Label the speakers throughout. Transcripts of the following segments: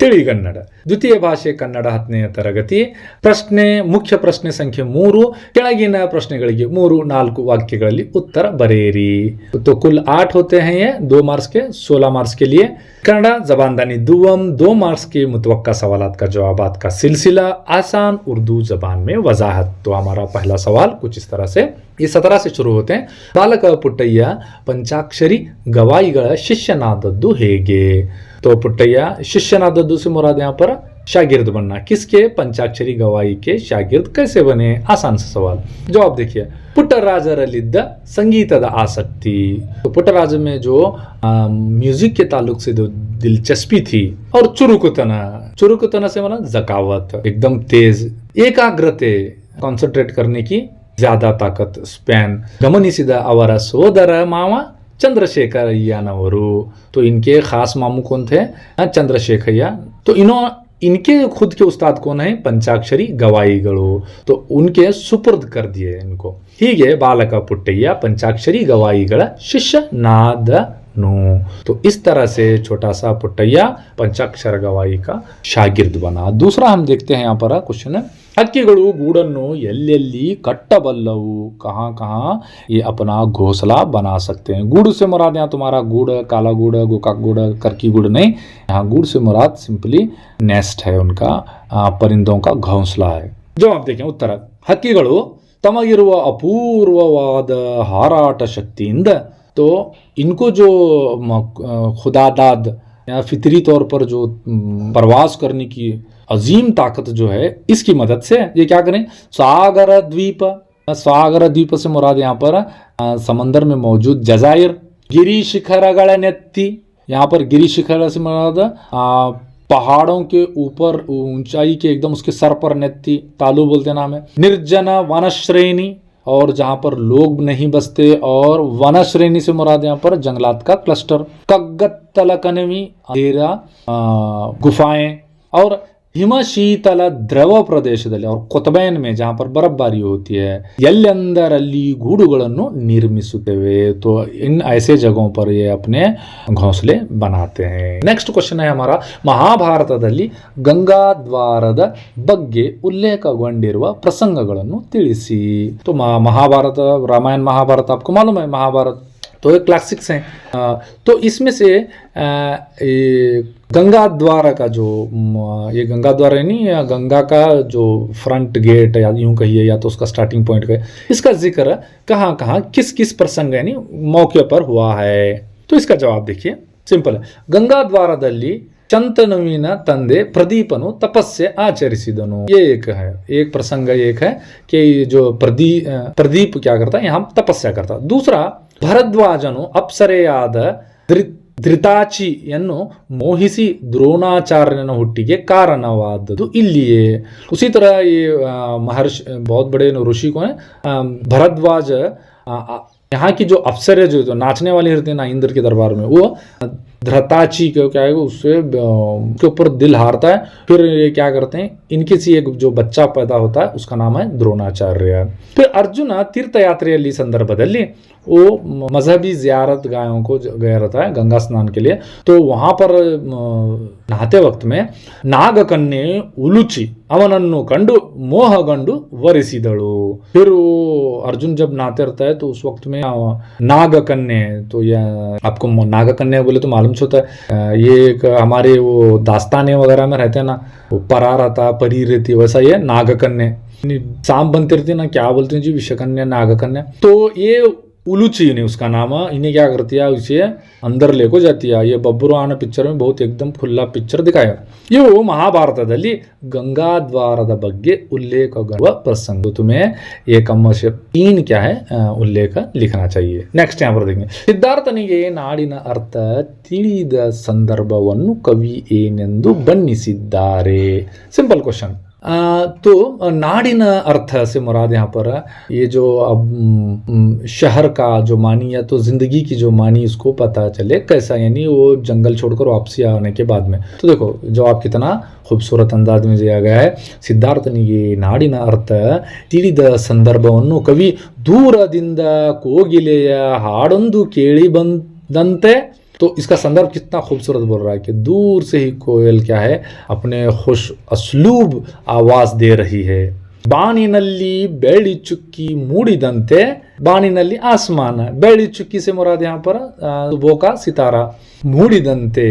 Speaker 1: ತಿಳಿಗನ್ನಡ. ದ್ವಿತೀಯ ಭಾಷೆ ಕನ್ನಡ 10ನೇ ತರಗತಿ. ಪ್ರಶ್ನೆ, ಮುಖ್ಯ ಪ್ರಶ್ನೆ ಸಂಖ್ಯೆ 3. ಕೆಳಗಿನ ಪ್ರಶ್ನೆಗಳಿಗೆ 3-4 वाक्यಗಳಲ್ಲಿ उत्तर बरेरी. तो कुल 8 होते हैं ये, 2 मार्क्स के, 16 मार्क्स के लिए. कन्नड़ा जबानदानी दुवम, 2 मार्क्स के मुतवक्का सवालात का जवाबात का सिलसिला. आसान उर्दू जबान में वजाहत. तो हमारा पहला सवाल कुछ इस तरह से, ये 17 से शुरू होते हैं. बालक पुट्टಯ್ಯ पंचाक्षरी गवाईಗಳ ಶಿಷ್ಯನಾದದ್ದು ಹೇಗೆ? तो पुट्टಯ್ಯ शिष्यनादದ್ದು से मुराद यहाँ पर शागिर्द बनना. किसके? पंचाक्षरी गवाई के शागिर्द कैसे बने? आसान सा सवाल. जवाब देखिए. पुट्टराजरಲ್ಲಿದ್ದ संगीतದ आसक्ति. तो पुट्टराज में जो म्यूजिक के ताल्लुक से जो दिलचस्पी थी, और चुरुकुतना से मतलब जकावत, एकदम तेज, एकाग्रते, कॉन्सेंट्रेट करने की ज्यादा ताकत, स्पैन. ಗಮನಿಸಿದ ಅವರ ಸೋದರ ಮಾವ चंद्रशेखरಯ್ಯನವರು. तो इनके खास मामू कौन थे? चंद्रशेखरಯ್ಯ. तो इनके खुद के उस्ताद कौन है? पंचाक्षरी गवाईಗಳು. तो उनके सुपुर्द कर दिए इनको. ಹೀಗೆ ಬಾಲಕ ಪುಟ್ಟಯ್ಯ पंचाक्षरी गवाईಗಳ शिष्यನಾದನು. तो इस तरह से छोटा सा पुट्टಯ್ಯ पंचाक्षर गवाई का शागिर्द बना. दूसरा हम देखते हैं यहाँ पर क्वेश्चन है, हक्किಗಳು गूड़ನ್ನು ಎಲ್ಲೆಲ್ಲಿ कट्टबल्लವು, कहाँ कहाँ ये अपना घोंसला बना सकते हैं. गूड़ से मुराद यहाँ तुम्हारा गूड़, काला गूड़, गोकाक गूड़, करकी गूड़ नहीं. यहाँ गूड़ से मुराद सिंपली नेस्ट है उनका, परिंदों का घोंसला है. जवाब देखें. उत्तर, हक्किಗಳು ತಮಗಿರುವ ಅಪೂರ್ವವಾದ ಹಾರಾಟ ಶಕ್ತಿಯಿಂದ, तो इनको जो खुदादाद या फितरी तौर पर जो प्रवास करने की अजीम ताकत जो है, इसकी मदद से ये क्या करें? सागर द्वीप से मुराद यहाँ पर समंदर में मौजूद जजायर. गिरी शिखरಗಳ ನೆತ್ತಿ, यहाँ पर गिरी शिखर से मुराद पहाड़ों के ऊपर ऊंचाई के एकदम उसके सर पर नेत्ती, तालु बोलते नाम है. निर्जन वनश्रेणी, और जहां पर लोग नहीं बसते, और वनश्रेणी से मुराद यहाँ पर जंगलात का क्लस्टर. कग्गत्तलकनवी, अंधेरा गुफाएं, और ಹಿಮಶೀತಲ ದ್ರವ ಪ್ರದೇಶದಲ್ಲಿ, और ಕೊತಬೈನ್ में जहां पर बर्फबारी होती है, ಎಲ್ಲೆಂದರಲ್ಲಿ ಗೂಡುಗಳನ್ನು ನಿರ್ಮಿಸುತ್ತವೆ. तो इन ऐसे जगहों पर ये अपने घोंसले बनाते हैं. नेक्स्ट क्वेश्चन है हमारा, महाभारतದಲ್ಲಿ ಗಂಗಾದ್ವಾರದ ಬಗ್ಗೆ ಉಲ್ಲೇಖಗೊಂಡಿರುವ ಪ್ರಸಂಗಗಳನ್ನು ತಿಳಿಸಿ. तो महाभारत, रामायण महाभारत आपको मालूम है. महाभारत तो ये क्लासिक्स हैं. तो इसमें से गंगा द्वार का जो, ये गंगा द्वार है नहीं, या गंगा का जो फ्रंट गेट, या यूं कहिए, या तो उसका स्टार्टिंग पॉइंट है, इसका जिक्र कहाँ कहाँ किस किस प्रसंग यानी मौके पर हुआ है? तो इसका जवाब देखिए, सिंपल है. गंगा द्वारದಲ್ಲಿ शंतनुविನ ತಂದೆ प्रदीपनु तपस्या आचरिಸಿದನು. ये एक है, एक प्रसंग एक है कि जो प्रदीप क्या करता है? यहाँ तपस्या करता. दूसरा, ಭರದ್ವಾಜನು ಅಪ್ಸರೆಯಾದ ಧೃತಾಚಿಯನ್ನು ಮೋಹಿಸಿ ದ್ರೋಣಾಚಾರ್ಯನ ಹುಟ್ಟಿಗೆ ಕಾರಣವಾದದ್ದು ಇಲ್ಲಿಯೇ. उसी तरह ये महर्षि, बहुत बड़े ऋषि को है भरद्वाज, यहाँ की जो अप्सरे जो नाचने वाली रहती है ना इंद्र के दरबार में, वो धृताची को क्या है, उससे के ऊपर दिल हारता है. फिर ये क्या करते हैं, इनके से एक जो बच्चा पैदा होता है उसका नाम है द्रोणाचार्य. फिर अर्जुन तीर्थयात्ರೆಯಲ್ಲಿ संदर्भದಲ್ಲಿ वो मजहबी जियारत गायों को गया रहता है गंगा स्नान के लिए. तो वहां पर नहाते वक्त में नागकन्ये उलुचि ಅವನನ್ನು ಕಂಡು ಮೋಹಗೊಂಡು ವರಿಸಿದಳು. फिर वो अर्जुन जब नहाते रहता है तो उस वक्त में नागकन्ये, तो ये आपको नागकन्ये बोले तो मालूम होता है, ये एक हमारे वो दास्ताने वगैरह में रहते हैं ना, वो परा रहता, परी रहती, वैसा ये नागकन्ये. सांप बनते रहती है ना, क्या बोलते हैं जी, विषकन्या, नागकन्या. तो ये उलूची ने उसका नाम, इन्हें क्या करती है, उसे अंदर लेको जाती है. ये बब्बरू आना पिक्चर में बहुत एकदम खुला पिक्चर दिखाया. ಇವು ಮಹಾಭಾರತದಲ್ಲಿ ಗಂಗಾದ್ವಾರದ ಬಗ್ಗೆ ಉಲ್ಲೇಖಗೊಳ್ಳುವ ಪ್ರಸಂಗ. तुम्हें ये कम से 3 क्या है उल्लेख लिखना चाहिए. नेक्स्ट यहाँ पर देखेंगे, ಸಿದ್ಧಾರ್ಥನಿಗೆ ನಾಡಿನ ಅರ್ಥ ತಿಳಿದ ಸಂದರ್ಭವನ್ನು ಕವಿ ಏನೆಂದು ಬಣ್ಣಿಸಿದ್ದಾರೆ. Simple question. तो नाडिन अर्थ से मुराद यहाँ पर ये जो अब शहर का जो मानी, या तो जिंदगी की जो मानी, इसको पता चले कैसा, यानी वो जंगल छोड़कर वापसी आने के बाद में. तो देखो जवाब कितना खूबसूरत अंदाज में दिया गया है. ಸಿದ್ಧಾರ್ಥನಿಗೆ ನಾಡಿನ ಅರ್ಥ ತಿಳಿದ ಸಂದರ್ಭವನ್ನು ಕವಿ ದೂರದಿಂದ ಕೋಗಿಲೆಯ ಹಾಡೊಂದು ಕೇಳಿ ಬಂದಂತೆ तो इसका संदर्भ कितना खूबसूरत बोल रहा है कि दूर से ही कोयल क्या है अपने खुश अस्लूब आवाज दे रही है। बानिनल्ली बेड़ी चुक्की मूडिदंते, बानिनल्ली आसमान, बेड़ी चुक्की से मुराद यहाँ पर सुबह का सितारा, मूडिदंते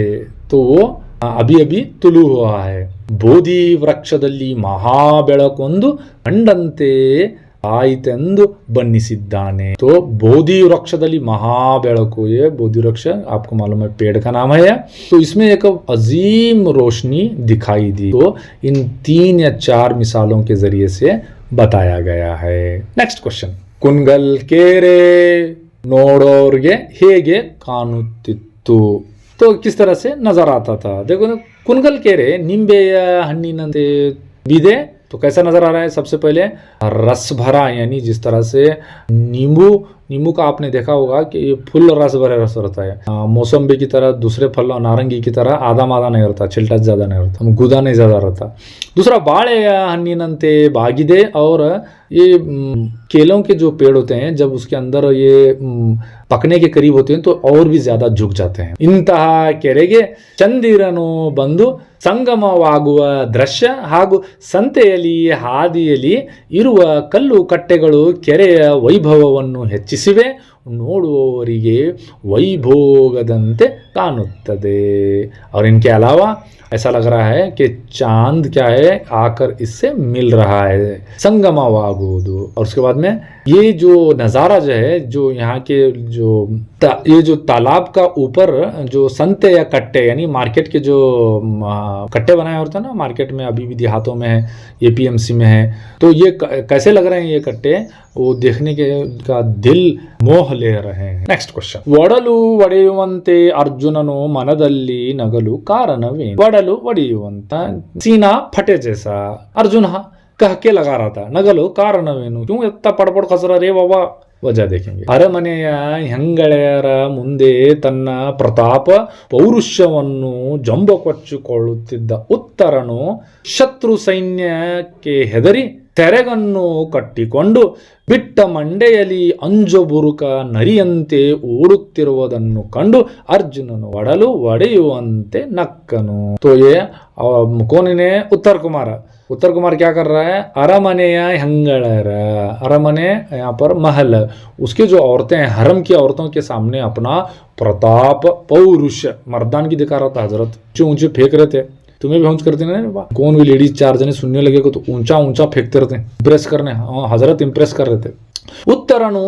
Speaker 1: तो वो अभी अभी ತುಳು हुआ है। ಬೋಧಿ ವೃಕ್ಷದಲ್ಲಿ ಮಹಾಬೆಳಕೊಂದು ಕಂಡಂತೆ ಆಯಿತೆಂದು ಬಣ್ಣಿಸಿದ್ದಾನೆ। तो बोधि वृक्षದಲ್ಲಿ महाबेड़को, ये बोधि वृक्ष आपको मालूम है पेड़ का नाम है। तो इसमें एक अजीम रोशनी दिखाई दी। तो इन 3 या 4 मिसालों के जरिए से बताया गया है। नेक्स्ट क्वेश्चन, कुनगल केरे ನೋಡೋರ್ಗೆ ಹೇಗೆ ಕಾಣುತ್ತಿತ್ತು? तो किस तरह से नजर आता था? देखो कुनगल केरे निंबेय हन्निनंते बीदे, तो कैसा नजर आ रहा है? सबसे पहले रस भरा, यानी जिस तरह से नींबू का आपने देखा होगा कि ये फुल रस भरा रस रहता है। मौसम्बी की तरह, दूसरे फल नारंगी की तरह आधा मादा नहीं रहता, छिलटा ज्यादा नहीं रहता, गुदा नहीं ज्यादा रहता। दूसरा बाड़े हन्निनंते बागिदे, और ये केलों के जो पेड़ होते हैं जब उसके अंदर ये पकने के करीब होते हैं तो और भी ज्यादा झुक जाते हैं। इंತಹ ಕೆರೆಗೆ ಚಂದಿರನು ಬಂದು ಸಂಗಮವಾಗುವ ದೃಶ್ಯ ಹಾಗೂ ಸಂತೆಯಲ್ಲಿ ಹಾದಿಯಲ್ಲಿ ಇರುವ ಕಲ್ಲು ಕಟ್ಟೆಗಳು ಕೆರೆಯ ವೈಭವವನ್ನು ಹೆಚ್ಚಿಸಿವೆ, ನೋಡುವವರಿಗೆ ವೈಭೋಗದಂತೆ ಕಾಣುತ್ತದೆ। और इनके अलावा ऐसा लग रहा है कि चांद क्या है आकर इससे मिल रहा है, संगमवागुವುದು। और उसके बाद में ये जो नज़ारा जो है, जो यहाँ के ये जो तालाब का ऊपर जो संते या कट्टे, यानी मार्केट के जो कट्टे बनाए होते हैं ना मार्केट में, अभी भी देहातों में है, एपीएमसी में है, तो ये कैसे लग रहे हैं ये कट्टे, वो देखने के का दिल मोह ले रहे हैं। नेक्स्ट क्वेश्चन, ಒಡಲು ಒಡೆಯುವಂತೆ ಅರ್ಜುನನು ಮನದಲ್ಲಿ ನಗಲು ಕಾರಣವೇನು? ಒಡಲು ಒಡೆಯುವಂತ सीना फटे जैसा अर्जुन कह के लगा रहा था, नगलो कारणವೇನು? क्यों इतना पड़पड़ खस रहा रे बाबा? वजह देखेंगे। ಅರಮನೆಯ ಹೆಂಗಳೆಯರ ಮುಂದೆ ತನ್ನ ಪ್ರತಾಪ ಪೌರುಷವನ್ನು ಜಂಬಕೊಚ್ಚಿಕೊಳ್ಳುತ್ತಿದ್ದ ಉತ್ತರನು ಶತ್ರು ಸೈನ್ಯಕ್ಕೆ ಹೆದರಿ ತೆರೆಗನ್ನು ಕಟ್ಟಿಕೊಂಡು ಬಿಟ್ಟ ಮಂಡೆಯಲ್ಲಿ ಅಂಜಬುರುಕ ನರಿಯಂತೆ ಓಡುತ್ತಿರುವುದನ್ನು ಕಂಡು ಅರ್ಜುನನು ಒಡಲು ಒಡೆಯುವಂತೆ ನಕ್ಕನು। तो ये कौन ने? उत्तर कुमार क्या कर रहा है? अरमनेय हंगलर, अरमने यहाँ पर महल, उसके जो औरतें हैं, हरम की औरतों के सामने अपना प्रताप पौरुष मर्दान की दिखा रहा था। हजरत ऊंचे फेंक रहे थे, तुम्हें भी हंस करते ना, कौन भी लेडीज 4 जने सुनने लगे को तो ऊंचा फेंकते रहते हैं, इम्प्रेस करने। हजरत इम्प्रेस कर रहे थे। उत्तरनु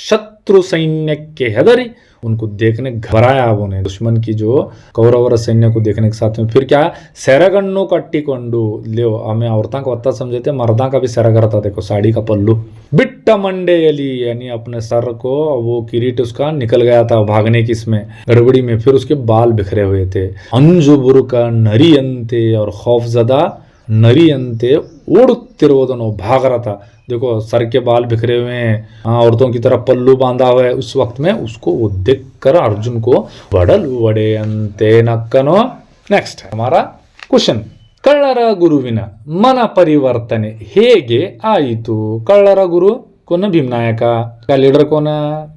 Speaker 1: शत्रु सैन्य के हेदरी, उनको देखने घबराया उन्हें, दुश्मन की जो कौरवर सैन्य को देखने के साथ में। फिर क्या? सेरगन्नु कट्टिकोंडु, लियो हमें औरतां को अत्ता समझते, मर्दा का भी सेरग रहता, देखो साड़ी का पल्लू। बिट्टा मंडेयली, यानी अपने सर को वो किरीट उसका निकल गया था भागने की इसमें गड़बड़ी में, फिर उसके बाल बिखरे हुए थे। अंजुबुर का नरियंते, और खौफजदा नरियंते ओಡುತ್ತಿರುವುದನ್ನು भाग रहा था। देखो सर के बाल बिखरे हुए हैं, औरतों की तरह पल्लू बांधा हुआ है, उस वक्त में उसको वो देखकर अर्जुन को बड़ल वड़े अंते नक्कनो। नेक्स्ट हमारा क्वेश्चन, कಳ್ಳರ ಗುರುವಿನ मन परिवर्तने ಹೇಗೆ ಆಯಿತು? कಳ್ಳರ गुरु कौन? भीमनायक का लीडर कौन?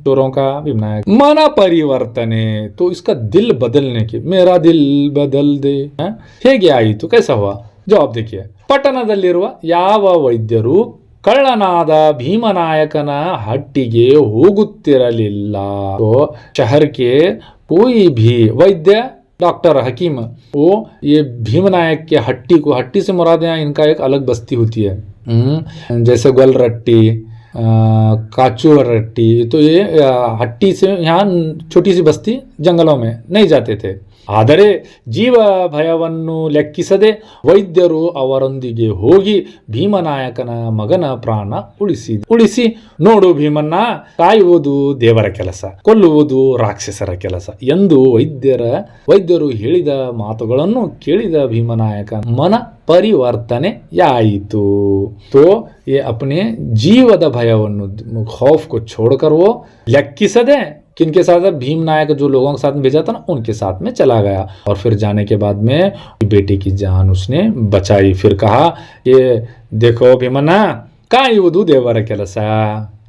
Speaker 1: चोरों का भीमनायक। मन परिवर्तने, तो इसका दिल बदलने की, मेरा दिल बदल दे, ಹೇಗೆ ಆಯಿತು? कैसा हुआ? जवाब देखिए, ಪಟ್ಟಣದಲ್ಲಿರುವ ಯಾವ ವೈದ್ಯರು ಕಳ್ಳನಾದ ಭೀಮನಾಯಕನ ಹಟ್ಟಿಗೆ ಹೋಗುತ್ತಿರಲಿಲ್ಲ। तो शहर के कोई भी वैद्य, डॉक्टर, हकीम, वो ये भीमनायक के हट्टी से मुराद यहाँ इनका एक अलग बस्ती होती है, जैसे गोल रट्टी, काचू रट्टी, तो ये हट्टी से यहाँ छोटी सी बस्ती जंगलों में नहीं जाते थे। ಆದರೆ ಜೀವ ಭಯವನ್ನು ಲೆಕ್ಕಿಸದೆ ವೈದ್ಯರು ಅವರೊಂದಿಗೆ ಹೋಗಿ ಭೀಮನಾಯಕನ ಮಗನ ಪ್ರಾಣ ಉಳಿಸಿ ನೋಡು ಭೀಮನ್ನ, ಕಾಯುವುದು ದೇವರ ಕೆಲಸ, ಕೊಲ್ಲುವುದು ರಾಕ್ಷಸರ ಕೆಲಸ ಎಂದು ವೈದ್ಯರು ಹೇಳಿದ ಮಾತುಗಳನ್ನು ಕೇಳಿದ ಭೀಮನಾಯಕ ಮನ ಪರಿವರ್ತನೆಯಾಯಿತು। तो ये अपने जीवದ ಭಯವನ್ನು, खौफ को छोड़कर वो ಲೆಕ್ಕಿಸದೆ किनके साथ? भीमनायक जो लोगों के साथ में भेजा था ना, उनके साथ में चला गया। और फिर जाने के बाद में बेटे की जान उसने बचाई। फिर कहा ये देखो भीमना, ಕಾಯುವುದು ದೇವರ ಕೆಲಸ,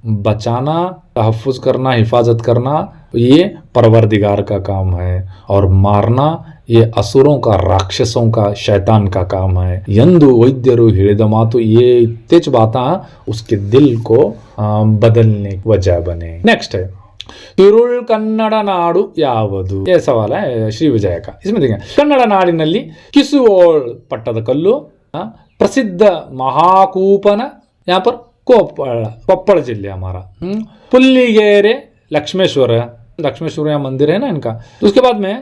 Speaker 1: बचाना, तहफ़्फ़ुज़ करना, हिफाजत करना ये परवरदिगार का काम है, और मारना ये असुरों का, राक्षसों का, शैतान का काम है। ಎಂದು ವೈದ್ಯರು ಹೇಳಿದ ಮಾತು ये तेज बाता उसके दिल को बदलने की वजह बने। नेक्स्ट है ತಿರುಳ್ ಕನ್ನಡ ನಾಡು ಯಾವುದು? ये सवाल है श्री विजय का। इसमें देखें कन्नड़ नाडिनल्ली किसुओल पट्टदकल्लु, प्रसिद्ध महाकूपन, यहाँ पर कोप्पड़ जिले हमारा, पुल्लिगेरे, लक्ष्मेश्वर यहाँ मंदिर है ना इनका। तो उसके बाद में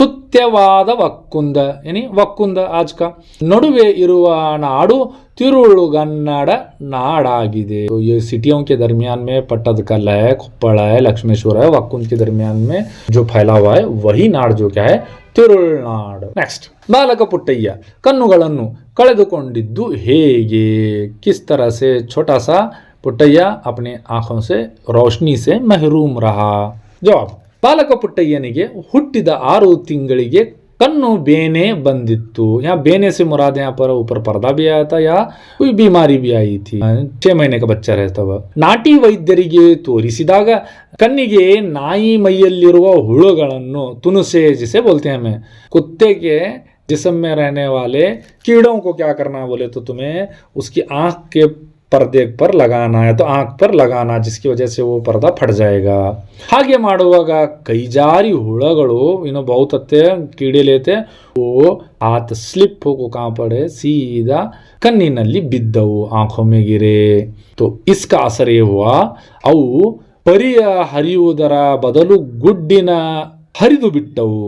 Speaker 1: ತುತ್ಯವಾದ ವಕ್ಕುಂದ यानी वक्कुंद आज का नಡುವೆ ಇರುವ नाडु तिरुळुगन्नड नाडागिदे। तो ये सिटियों के दरमियान में पट्टदकल है, कोप्पड़ है, लक्ष्मेश्वर है, वक्कुंद के दरमियान में जो फैला हुआ है वही नाड जो क्या है ತಿರುಳ್ನಾಡು। नेक्स्ट बालक पुट्टಯ್ಯ ಕಣ್ಣುಗಳನ್ನು ಕಳೆದುಕೊಂಡಿದ್ದು ಹೇಗೆ? किस तरह से छोटा सा पुट्टಯ್ಯ अपने आंखों से रोशनी से महरूम रहा? जवाब बालक पुट्टಯ್ಯನಿಗೆ ಹುಟ್ಟಿದ 6 ತಿಂಗಳಿಗೆ कन्नु बेने बंदित्तु। यहाँ बेने से मुराद यहाँ पर ऊपर पर्दा भी आया था या कोई बीमारी भी आई थी। 6 महीने का बच्चा रहता हुआ ನಾಟಿ ವೈದ್ಯರಿಗೆ ತೋರಿಸಿದಾಗ ಕಣ್ಣಿಗೆ ನಾಯಿ ಮೈಯಲ್ಲಿರುವ ಹುಳುಗಳನ್ನು, ತುನುಸೆ जिसे बोलते हैं हमें, कुत्ते के जिस्म में रहने वाले कीड़ों को क्या करना बोले तो तुम्हें उसकी आंख के पर्दे पर लगाना है, तो आंख पर लगाना, जिसकी वजह से वो पर्दा फट जाएगा। ಹಾಗೆ ಮಾಡುವಾಗ ಕೈಜಾರಿ ಹುಳಗಳು ಇನ್ನು ಬಹುತತ್ತೆ कीड़े लेते वो हाथ स्लिप होको कहाँ पड़े, सीधा ಕಣ್ಣಿನಲ್ಲಿ ಬಿದ್ದವು, आंखों में गिरे। तो इसका असर ये हुआ ಅವು ಪರಿಯ ಹರಿಯುವುದರ ಬದಲು ಗುಡ್ಡಿನ हरिदु बिट्टವು।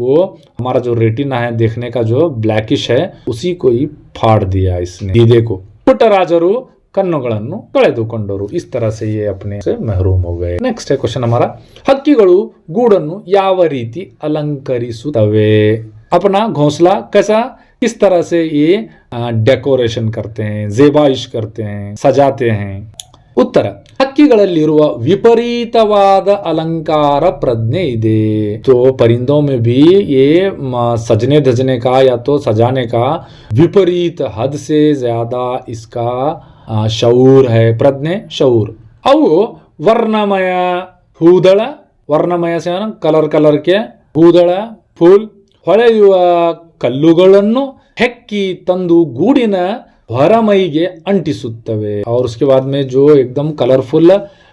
Speaker 1: वो हमारा जो रेटिना है देखने का जो ब्लैकिश है उसी को ही फाड़ दिया इसने, दीदे को। ಪುಟ್ಟರಾಜರು ಕಣ್ಣುಗಳನ್ನು ಕಳೆದುಕೊಂಡರು। इस तरह से ये अपने से महरूम हो गए। नेक्स्ट है क्वेश्चन हमारा, हक्किಗಳು ಗೂಡನ್ನು ಯಾವ ರೀತಿ ಅಲಂಕರಿಸುತ್ತವೆ? अपना घोंसला कैसा, किस तरह से ये डेकोरेशन करते हैं, ज़ेबाइश करते हैं, सजाते हैं? उत्तर हक्किಗಳಲ್ಲಿರುವ विपरीतवाद अलंकार प्रज्ञे ಇದೆ। तो परिंदों में भी ये सजने धजने का या तो सजाने का विपरीत, हद से ज्यादा इसका ಶೌರ್ है, ಪ್ರಜ್ಞೆ ಶೌರ್। ಅವು ವರ್ಣಮಯ ಹೂದಳ, ವರ್ಣಮಯ से ಕಲರ್ ಕಲರ್ के ಹೂದಳ ಫೂಲ್, ಹೊಳೆಯುವ ಕಲ್ಲುಗಳನ್ನು ಹೆಕ್ಕಿ ತಂದು ಗೂಡಿನ ಹೊರಮೈಗೆ ಅಂಟಿಸುತ್ತವೆ। और उसके बाद में जो एकदम कलरफुल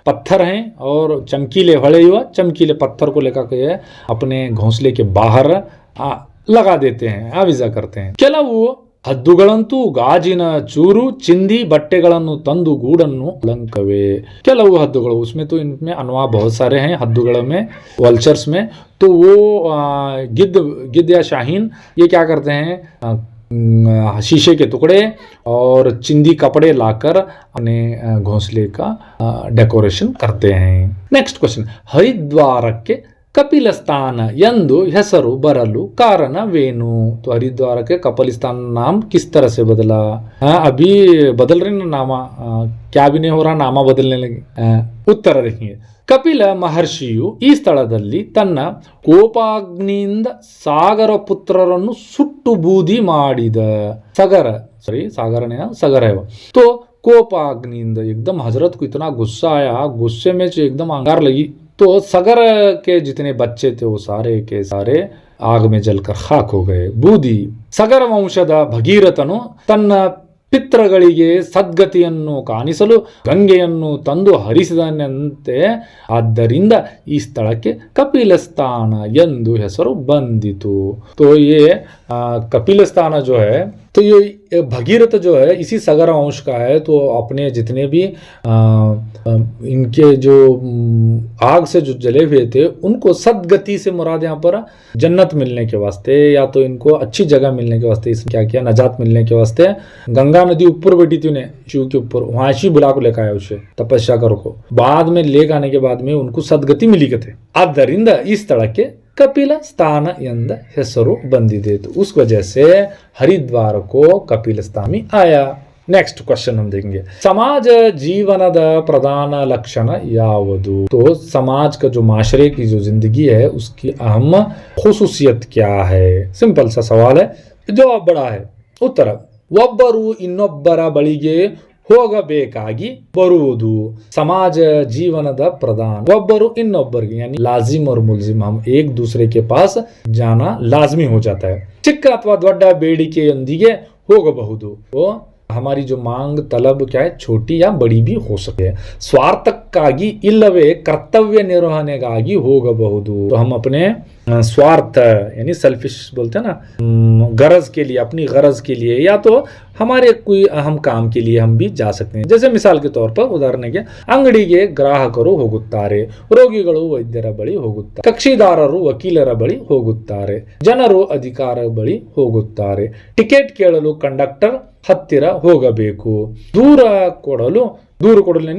Speaker 1: पत्थर हैं और चमकीले, ಹೊಳೆಯುವ चमकीले पत्थर को लेकर के अपने घोंसले के बाहर लगा देते हैं, आविजा करते हैं। ಕೆಲವು ಹದ್ದುಗಳಂತೂ ಗಾಜಿನ ಚೂರು, ಚಿಂದಿ, ಬಟ್ಟೆಗಳನ್ನು ತಂದು ಗೂಡನ್ನು ಅಲಂಕವೆ। ಕೆಲವು ಹದ್ದುಗಳು, उसमें तो इनमें अनवा बहुत सारे हैं हद्दुगलों में, वल्चर्स में। तो वो गिद्ध या शाहीन ये क्या करते हैं, शीशे के टुकड़े और चिंदी कपड़े लाकर अपने घोंसले का डेकोरेशन करते हैं। नेक्स्ट क्वेश्चन, हरिद्वारಕ್ಕೆ कपिलस्थान ಎಂದು ಹೆಸರು ಬರಲು ಕಾರಣವೇನು? तो हरिद्वार के कपिलस्थान नाम किस तरह से बदला? अभी बदल रहे ना नामा, क्या भी नहीं हो रहा, नामा बदलने लगे। उत्तर देखिए, ಕಪಿಲ ಮಹರ್ಷಿಯು ಈ ಸ್ಥಳದಲ್ಲಿ ತನ್ನ ಕೋಪಾಗ್ನಿಯಿಂದ ಸಾಗರ ಪುತ್ರರನ್ನು ಸುಟ್ಟು ಬೂದಿ ಮಾಡಿದ। सागर है वो। तो कोपाग्निंद एकदम हजरत को इतना गुस्सा आया, गुस्से में जो एकदम अंगार लगी, तो सगर के जितने बच्चे थे वो सारे के सारे आग में जलकर खाक हो गए, बूदी। सगर ವಂಶದ ಭಗೀರಥನು ತನ್ನ ಪಿತೃಗಳಿಗೆ ಸದ್ಗತಿಯನ್ನು ಕಾಣಿಸಲು ಗಂಗೆಯನ್ನು ತಂದು ಹರಿಸಿದನಂತೆ, ಆದ್ದರಿಂದ ಈ ಸ್ಥಳಕ್ಕೆ ಕಪಿಲಸ್ಥಾನ ಎಂದು ಹೆಸರು ಬಂದಿತು। तो ये कपिलस्थान जो है, तो ये भगीरथ जो है इसी सगर वंश का है। तो अपने जितने भी इनके जो आग से जो जले हुए थे उनको सदगति से मुराद यहाँ पर जन्नत मिलने के वास्ते, या तो इनको अच्छी जगह मिलने के वास्ते इसने क्या किया, नजात मिलने के वास्ते गंगा नदी ऊपर बैठी थी उन्हें, शिव के ऊपर, वहां शिव बुला को लेकर आया उसे, तपस्या करो को। बाद में लेकर आने के बाद में उनको सदगति मिली के थे, ಆದ್ದರಿಂದ ಈ ಸ್ಥಳಕ್ಕೆ कपिल स्थान ಎಂದ ಹೆಸರು ಬಂದಿದೆ। तो उस वजह से हरिद्वार को कपिल स्थान में आया। नेक्स्ट क्वेश्चन हम देखेंगे, समाज जीवनದ प्रधान लक्षण ಯಾವುದು? तो समाज का जो माशरे की जो जिंदगी है उसकी अहम खुसूसियत क्या है? सिंपल सा सवाल है, जवाब बड़ा है। उत्तर, ಒಬ್ಬರು ಇನ್ನೊಬ್ಬರ ಬಳಿಗೆ ಹೋಗಬೇಕಾಗಿ ಬರುವುದು समाज जीवनದ प्रधान ಒಬ್ಬರು ಇನ್ನೊಬ್ಬರಿಗೆ यानी लाजिम और मुलजिम हम एक दूसरे के पास जाना लाजमी हो जाता है ಚಿಕ್ಕ ಅಥವಾ ದೊಡ್ಡ ಬೇಡಿಕೆಯೊಂದಿಗೆ ಹೋಗಬಹುದು हमारी जो मांग तलब क्या है छोटी या बड़ी भी हो सकती है स्वार्थक्ಕಾಗಿ ಇಲ್ಲವೇ ಕರ್ತವ್ಯ ನಿರ್ವಹಣೆಗಾಗಿ ಹೋಗಬಹುದು तो हम अपने स्वार्थ यानी सेल्फिश बोलते हैं ना गरज के लिए अपनी गरज के लिए या तो हमारे कोई अहम काम के लिए हम भी जा सकते हैं जैसे मिसाल के तौर पर ಉದಾಹರಣೆಗೆ ಅಂಗಡಿಗೆ ಗ್ರಾಹಕರು ಹೋಗುತ್ತಾರೆ ರೋಗಿಗಳು ವೈದ್ಯರ ಬಳಿ ಹೋಗುತ್ತಾರೆ ಕಕ್ಷಿದಾರರು ವಕೀಲರ ಬಳಿ ಹೋಗುತ್ತಾರೆ ಜನರು ಅಧಿಕಾರ ಬಳಿ ಹೋಗುತ್ತಾರೆ ಟಿಕೆಟ್ ಕೇಳಲು ಕಂಡಕ್ಟರ್ ಹತ್ತಿರ ಹೋಗಬೇಕು ದೂರು ಕೊಡಲು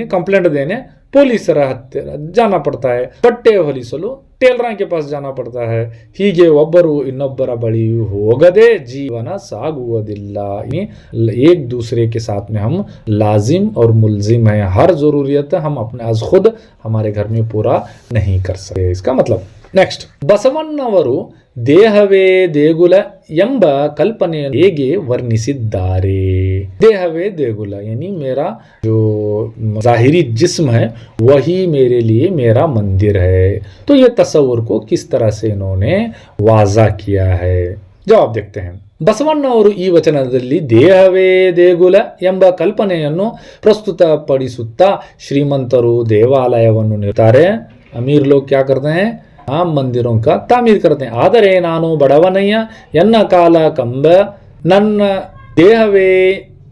Speaker 1: कंप्लेंट देने ಪೊಲೀಸರ ಹತ್ತಿರ जाना पड़ता है ಬಟ್ಟೆ ಹೊಲಿಸಲು ಟೇಲರ್ के पास जाना पड़ता है ಹೀಗೆ ಒಬ್ಬರು ಇನ್ನೊಬ್ಬರ ಬಳಿ ಹೋಗದೆ ಜೀವನ ಸಾಗುವುದಿಲ್ಲ एक दूसरे के साथ में हम लाजिम और मुलजिम है हर जरूरियत हम अपने आज खुद हमारे घर में पूरा नहीं कर सकते इसका मतलब नेक्स्ट ಬಸವಣ್ಣವರು ದೇಹವೇ ದೇಗುಲ ಎಂಬ ಕಲ್ಪನೆಯನ್ನು ಹೇಗೆ ವರ್ಣಿಸಿದ್ದಾರೆ देहवे देगुला यानी मेरा जो जाहिरी जिस्म है वही मेरे लिए मेरा मंदिर है तो ये तस्वुर को किस तरह से इन्होंने वाजा किया है जवाब देखते हैं ಬಸವಣ್ಣವರು ಈ ವಚನದಲ್ಲಿ ದೇಹವೇ ದೇಗುಲ ಎಂಬ ಕಲ್ಪನೆಯನ್ನು ಪ್ರಸ್ತುತಪಡಿಸುತ್ತಾ ಶ್ರೀಮಂತರು ದೇವಾಲಯವನ್ನು ನಿರ್ತಾರೆ ಅಮೀರ್ ಲೋಗ್ क्या करते हैं ಮಂದಿರೋं का ತಾಮೀರ್ करते हैं ಆದರೆ ನಾನು ಬಡವನಯ್ಯ ಎನ್ನ ಕಾಲ ಕಂಬ ನನ್ನ ದೇಹವೇ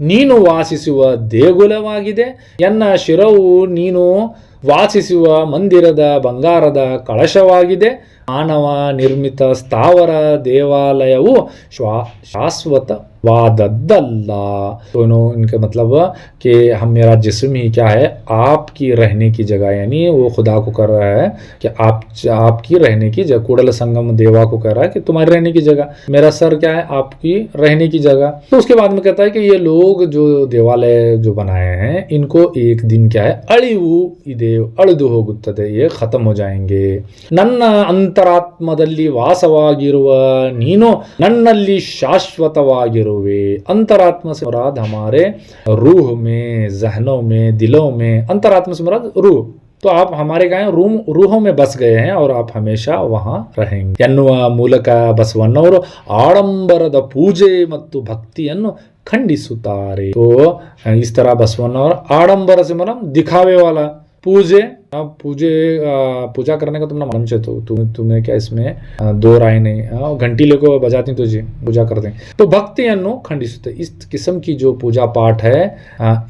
Speaker 1: ನೀನು ವಾಸಿಸುವ ದೇಗುಲವಾಗಿದೆ ಎನ್ನ ಶಿರವು ನೀನು ವಾಸಿಸುವ ಮಂದಿರದ ಬಂಗಾರದ ಕಳಶವಾಗಿದೆ ಮಾನವ ನಿರ್ಮಿತ ಸ್ಥಾವರ ದೇವಾಲಯವು शाश्वतवादद्दल्ला तो इनका मतलब कि हम मेरा जिस्म ही क्या है आपकी रहने की जगह यानी वो खुदा को कर रहा है कि आपकी रहने की जगह कूड़ल संगम देवा को कह रहा है कि तुम्हारी रहने की जगह मेरा सर क्या है आपकी रहने की जगह तो उसके बाद में कहता है कि ये लोग जो देवालय जो बनाए हैं इनको एक दिन क्या है ಅಳಿದು ಹೋಗುತ್ತದೆ ये खत्म हो जाएंगे ನನ್ನ ಅಂತರಾತ್ಮದಲ್ಲಿ ವಾಸವಾಗಿರುವ ನೀನು ನನ್ನಲ್ಲಿ ಶಾಶ್ವತವಾಗಿರುವೆ अंतरात्मा से मुराद हमारे रूह में जहनों में दिलों में अंतरात्मा से मुराद रूह तो आप हमारे रूहों में बस गए हैं और आप हमेशा वहां रहेंगे ಎನ್ನುವ ಮೂಲಕ ಬಸವಣ್ಣವರು ಆಡಂಬರದ ಪೂಜೆ ಮತ್ತು ಭಕ್ತಿಯನ್ನು ಖಂಡಿಸುತ್ತಾರೆ तो इस तरह बसवಣ್ಣವರು आडंबर से मतलब दिखावे वाला पूजा करने का तुमने मालूम चाहिए तो तुम्हें क्या इसमें दो राय नहीं घंटी लेको बजाती तुझे पूजा करते हैं तो भक्तिಯನ್ನು ಖಂಡಿಸುತ್ತೆ इस किस्म की जो पूजा पाठ है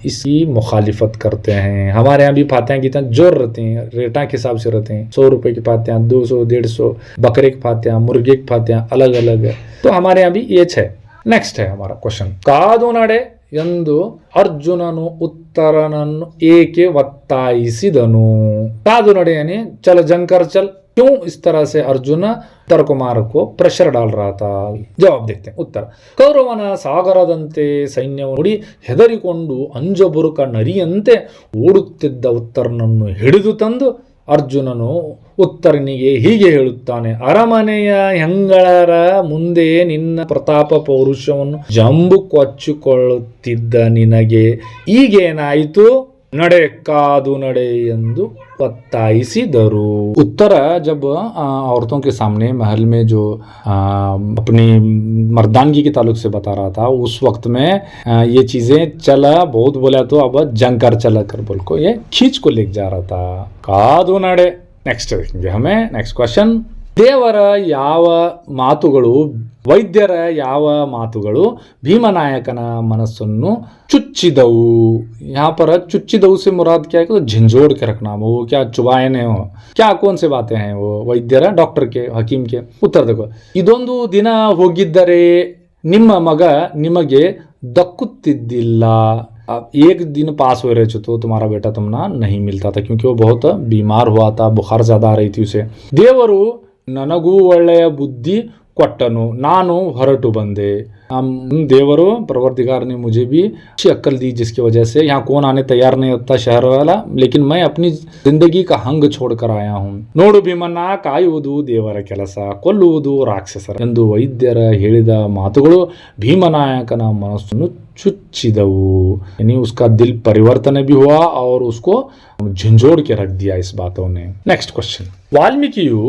Speaker 1: इसी मुखालिफत करते हैं हमारे यहाँ भी फातिहा गीता जोर रहते हैं रेटा के हिसाब से रहते हैं 100 रुपए की फातिहा 200 150 बकरे की फातिहा मुर्गे की फातिहा अलग अलग है तो हमारे यहाँ भी ये है नेक्स्ट है हमारा क्वेश्चन ಕಾದು ನಡೆ ಎಂದು ಅರ್ಜುನನು ಉತ್ತರನನ್ನು ಏಕೆ ಒತ್ತಾಯಿಸಿದನು ಕಾದು ನಡೆ यानी चल जंग कर चल क्यों इस तरह से अर्जुन तरकुमार को प्रेशर डाल रहा था जवाब देखते हैं उत्तर ಕೌರವನ ಸಾಗರದಂತೆ ಸೈನ್ಯವನ್ನು ನೋಡಿ ಹೆದರಿಕೊಂಡು ಅಂಜಬುರುಕ ನರಿಯಂತೆ ಓಡುತ್ತಿದ್ದ ಉತ್ತರನನ್ನು ಹಿಡಿದು ತಂದು ಅರ್ಜುನನು ಉತ್ತರನಿಗೆ ಹೀಗೆ ಹೇಳುತ್ತಾನೆ ಅರಮನೆಯ ಹೆಂಗಳರ ಮುಂದೆ ನಿನ್ನ ಪ್ರತಾಪ ಪೌರುಷವನ್ನು ಜಂಬು ಕೊಚ್ಚಿಕೊಳ್ಳುತ್ತಿದ್ದ ನಿನಗೆ ಈಗೇನಾಯಿತು ನಡೆ ಕಾದು ನಡೆ ಎಂದು बताइसिदरू उत्तर जब औरतों के सामने महल में जो अपनी मर्दानगी के ताल्लुक से बता रहा था उस वक्त में ये चीजें चला बहुत बोला तो अब जंग कर चला कर बोल को ये खींच को लेके जा रहा था कादू नड़े नेक्स्ट देखेंगे हमें नेक्स्ट क्वेश्चन ದೇವರ ಯಾವ ಮಾತುಗಳು ವೈದ್ಯರ ಯಾವ ಮಾತುಗಳು ಭೀಮನಾಯಕನ ಮನಸ್ಸನ್ನು चुच्चिदऊ यहाँ पर चुच्चिदऊ से मुराद क्या है कि झंझोड़ के रखना वो क्या चुबाए नहीं हो क्या कौन से बातें हैं वो वैद्यರ डॉक्टर के हकीम के उत्तर देखो ಇದೊಂದು ದಿನ ಹೋಗಿದ್ದರೆ ನಿಮ್ಮ ಮಗ ನಿಮಗೆ ದಕ್ಕುತ್ತಿದ್ದಿಲ್ಲ एक दिन पास हो रहे थे तो तुम्हारा बेटा तुमना नहीं मिलता था क्योंकि वो बहुत बीमार हुआ था बुखार ज्यादा आ रही थी उसे देವರು ನನಗೂ ಒಳ್ಳೆಯ ಬುದ್ಧಿ ಕೊಟ್ಟನು ನಾನು ಹೊರಟು ಬಂದೆ देवरो परवरदिगार ने मुझे भी अच्छी अक्ल दी जिसकी वजह से यहाँ कौन आने तैयार नहीं होता शहर वाला लेकिन मैं अपनी जिंदगी का हंग छोड़कर आया हूँ ನೋಡು ಭೀಮಣ್ಣ ಕಾಯುವುದು ದೇವರ ಕೆಲಸ ಕೊಲ್ಲುವುದು ರಾಕ್ಷಸರ ಎಂದು ವೈದ್ಯರ ಹೇಳಿದ ಮಾತುಗಳು ಭೀಮನಾಯಕನ ಮನಸ್ಸನ್ನು चुच्चिदवु, यानी उसका दिल परिवर्तन भी हुआ और उसको झंझोड़ के रख दिया इस बातों ने। नेक्स्ट क्वेश्चन, ವಾಲ್ಮೀಕಿಯು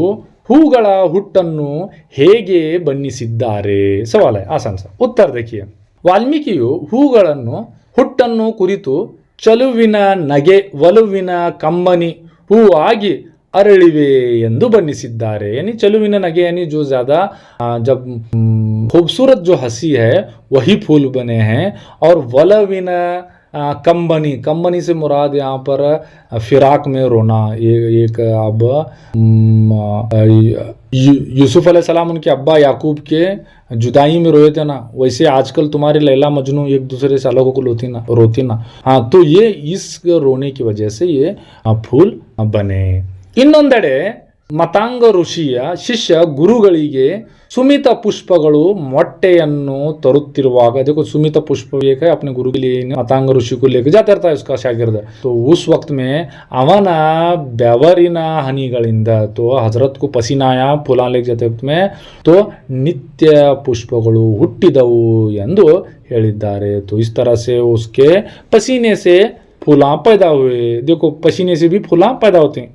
Speaker 1: ಹೂಗಳ ಹುಟ್ಟನ್ನು ಹೇಗೆ ಬಣ್ಣಿಸಿದ್ದಾರೆ? ಸವಾಲ್ है, आसान सा उत्तर देखिए। ವಾಲ್ಮೀಕಿಯು ಹೂಗಳನ್ನು ಹುಟ್ಟನ್ನು ಕುರಿತು ಚಲುವಿನ ನಗೆ ಒಲುವಿನ ಕಂಬನಿ ಹೂವಾಗಿ अरಳಿವೆ ಎಂದು बन्निसिद्धारे, यानी चलुविन नगे यानी जो ज्यादा जब खूबसूरत जो हंसी है वही फूल बने हैं। और वलविन कंबनी, कंबनी से मुराद यहाँ पर फिराक में रोना। ये एक अब यूसुफ अलैहिस्सलाम उनके अब्बा याकूब के जुदाई में रोए थे ना, वैसे आजकल तुम्हारे लैला मजनू एक दूसरे से अलग होकर रोती ना। हाँ, तो ये इस रोने की वजह से ये फूल बने। ಇನ್ನೊಂದೆಡೆ ಮತಾಂಗ ಋಷಿಯ ಶಿಷ್ಯ ಗುರುಗಳಿಗೆ सुमित पुष्पಗಳು ಮೊಟ್ಟೆಯನ್ನು ತರುತ್ತಿರುವಾಗ, देखो सुमित पुष्प एक है अपने गुरु के लिए, मतांग ऋषि को लेकर जाता रहता है उसका शागिर्द। तो उस वक्त में ಅವನ ಬೆವರಿನ ಹನಿಗಳಿಂದ, तो हजरत को पसीना आया फूला लेके जाते वक्त में, तो नित्य पुष्पಗಳು ಹುಟ್ಟಿದವು ಎಂದು ಹೇಳಿದ್ದಾರೆ। तो इस तरह से उसके पसीने से फूला पैदा हुए। देखो पसीने से भी फूला पैदा होते हैं।